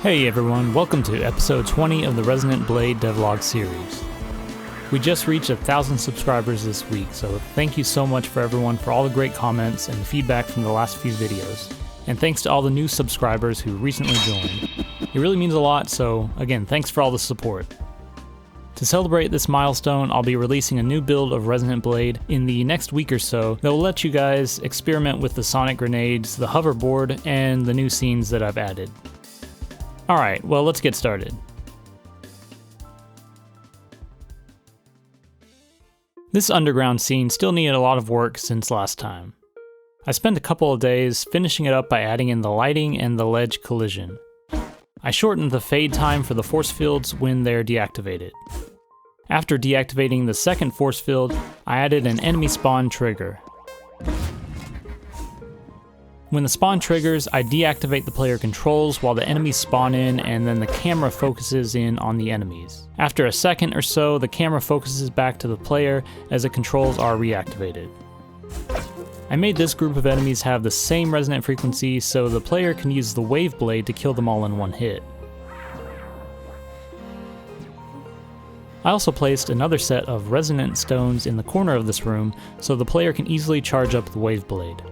Hey everyone, welcome to episode 20 of the Resonant Blade Devlog series. We just reached 1,000 subscribers this week, so thank you so much for everyone for all the great comments and feedback from the last few videos. And thanks to all the new subscribers who recently joined. It really means a lot, so again, thanks for all the support. To celebrate this milestone, I'll be releasing a new build of Resonant Blade in the next week or so that will let you guys experiment with the sonic grenades, the hoverboard, and the new scenes that I've added. Alright, well let's get started. This underground scene still needed a lot of work since last time. I spent a couple of days finishing it up by adding in the lighting and the ledge collision. I shortened the fade time for the force fields when they're deactivated. After deactivating the second force field, I added an enemy spawn trigger. When the spawn triggers, I deactivate the player controls while the enemies spawn in, and then the camera focuses in on the enemies. After a second or so, the camera focuses back to the player as the controls are reactivated. I made this group of enemies have the same resonant frequency so the player can use the wave blade to kill them all in one hit. I also placed another set of resonant stones in the corner of this room so the player can easily charge up the wave blade.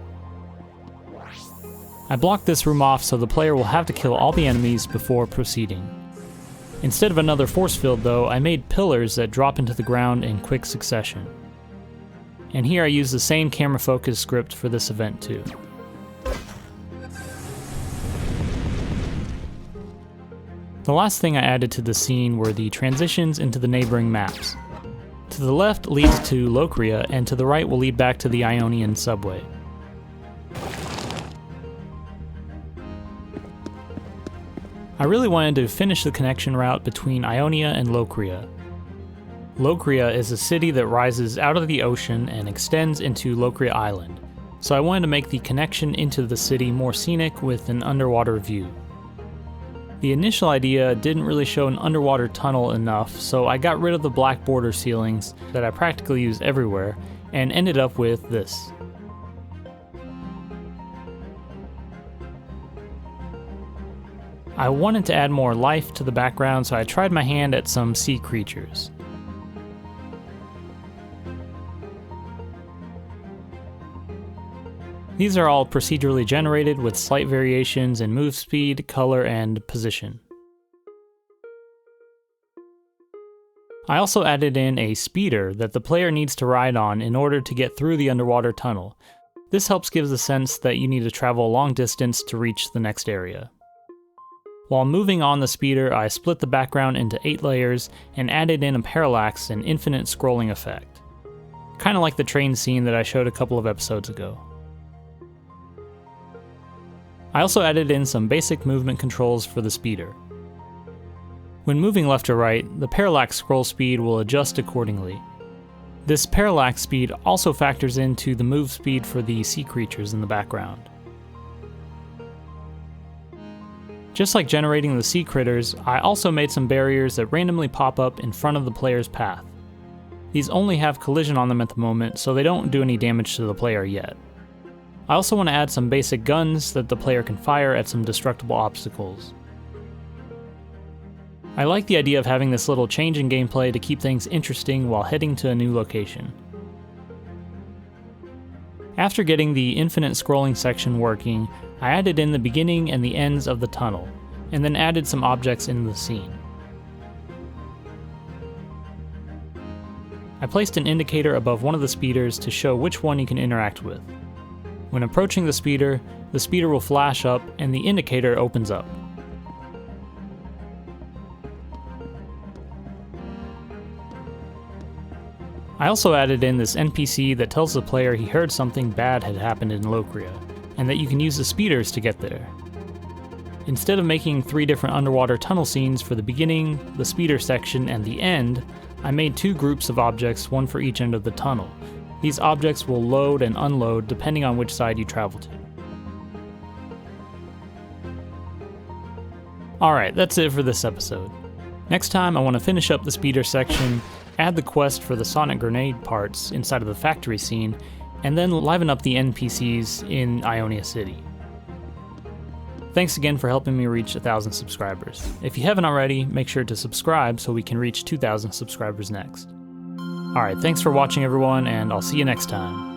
I blocked this room off so the player will have to kill all the enemies before proceeding. Instead of another force field though, I made pillars that drop into the ground in quick succession. And here I used the same camera focus script for this event too. The last thing I added to the scene were the transitions into the neighboring maps. To the left leads to Locria, and to the right will lead back to the Ionian subway. I really wanted to finish the connection route between Ionia and Locria. Locria is a city that rises out of the ocean and extends into Locria Island, so I wanted to make the connection into the city more scenic with an underwater view. The initial idea didn't really show an underwater tunnel enough, so I got rid of the black border ceilings that I practically use everywhere and ended up with this. I wanted to add more life to the background, so I tried my hand at some sea creatures. These are all procedurally generated with slight variations in move speed, color, and position. I also added in a speeder that the player needs to ride on in order to get through the underwater tunnel. This helps give the sense that you need to travel a long distance to reach the next area. While moving on the speeder, I split the background into 8 layers and added in a parallax and infinite scrolling effect. Kinda like the train scene that I showed a couple of episodes ago. I also added in some basic movement controls for the speeder. When moving left or right, the parallax scroll speed will adjust accordingly. This parallax speed also factors into the move speed for the sea creatures in the background. Just like generating the sea critters, I also made some barriers that randomly pop up in front of the player's path. These only have collision on them at the moment, so they don't do any damage to the player yet. I also want to add some basic guns that the player can fire at some destructible obstacles. I like the idea of having this little change in gameplay to keep things interesting while heading to a new location. After getting the infinite scrolling section working, I added in the beginning and the ends of the tunnel, and then added some objects into the scene. I placed an indicator above one of the speeders to show which one you can interact with. When approaching the speeder will flash up and the indicator opens up. I also added in this NPC that tells the player he heard something bad had happened in Locria, and that you can use the speeders to get there. Instead of making 3 different underwater tunnel scenes for the beginning, the speeder section, and the end, I made 2 groups of objects, one for each end of the tunnel. These objects will load and unload depending on which side you travel to. Alright, that's it for this episode. Next time I want to finish up the speeder section, add the quest for the sonic grenade parts inside of the factory scene, and then liven up the NPCs in Ionia City. Thanks again for helping me reach 1,000 subscribers. If you haven't already, make sure to subscribe so we can reach 2,000 subscribers next. Alright, thanks for watching everyone, and I'll see you next time.